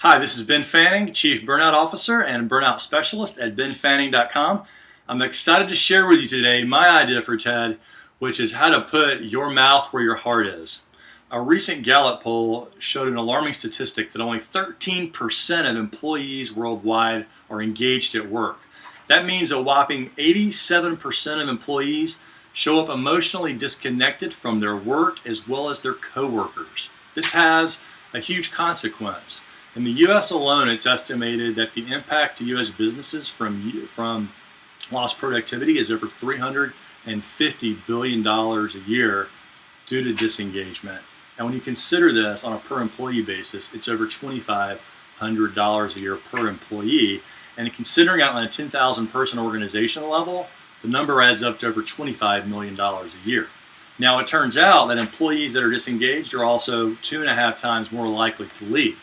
Hi, this is Ben Fanning, Chief Burnout Officer and Burnout Specialist at benfanning.com. I'm excited to share with you today my idea for TED, which is how to put your mouth where your heart is. A recent Gallup poll showed an alarming statistic that only 13% of employees worldwide are engaged at work. That means a whopping 87% of employees show up emotionally disconnected from their work as well as their coworkers. This has a huge consequence. In the U.S. alone, it's estimated that the impact to U.S. businesses from lost productivity is over $350 billion a year due to disengagement. And when you consider this on a per employee basis, it's over $2,500 a year per employee. And considering it on a 10,000 person organization level, the number adds up to over $25 million a year. Now, it turns out that employees that are disengaged are also 2.5 times more likely to leave.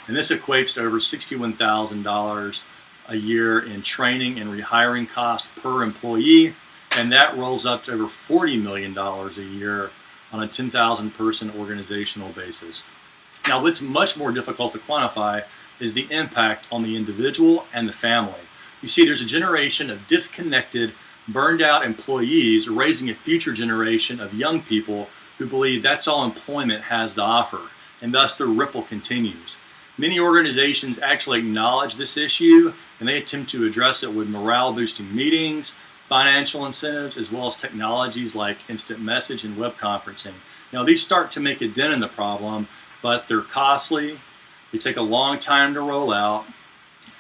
And this equates to over $61,000 a year in training and rehiring cost per employee, and that rolls up to over $40 million a year on a 10,000 person organizational basis. Now, what's much more difficult to quantify is the impact on the individual and the family. You see, there's a generation of disconnected, burned out employees raising a future generation of young people who believe that's all employment has to offer, and thus the ripple continues. Many organizations actually acknowledge this issue, and they attempt to address it with morale-boosting meetings, financial incentives, as well as technologies like instant message and web conferencing. Now, these start to make a dent in the problem, but they're costly, they take a long time to roll out,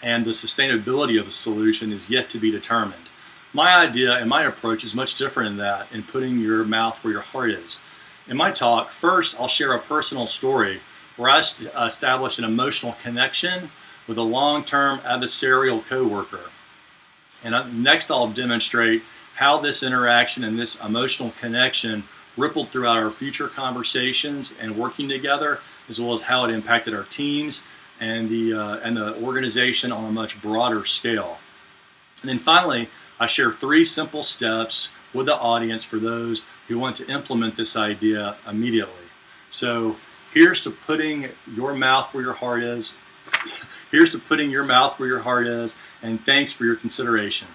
and the sustainability of the solution is yet to be determined. My idea and my approach is much different in that, in putting your mouth where your heart is. In my talk, first I'll share a personal story where I established an emotional connection with a long-term adversarial coworker. And next I'll demonstrate how this interaction and this emotional connection rippled throughout our future conversations and working together, as well as how it impacted our teams and the organization on a much broader scale. And then finally, I share 3 simple steps with the audience for those who want to implement this idea immediately. So here's to putting your mouth where your heart is. Here's to putting your mouth where your heart is, and thanks for your consideration.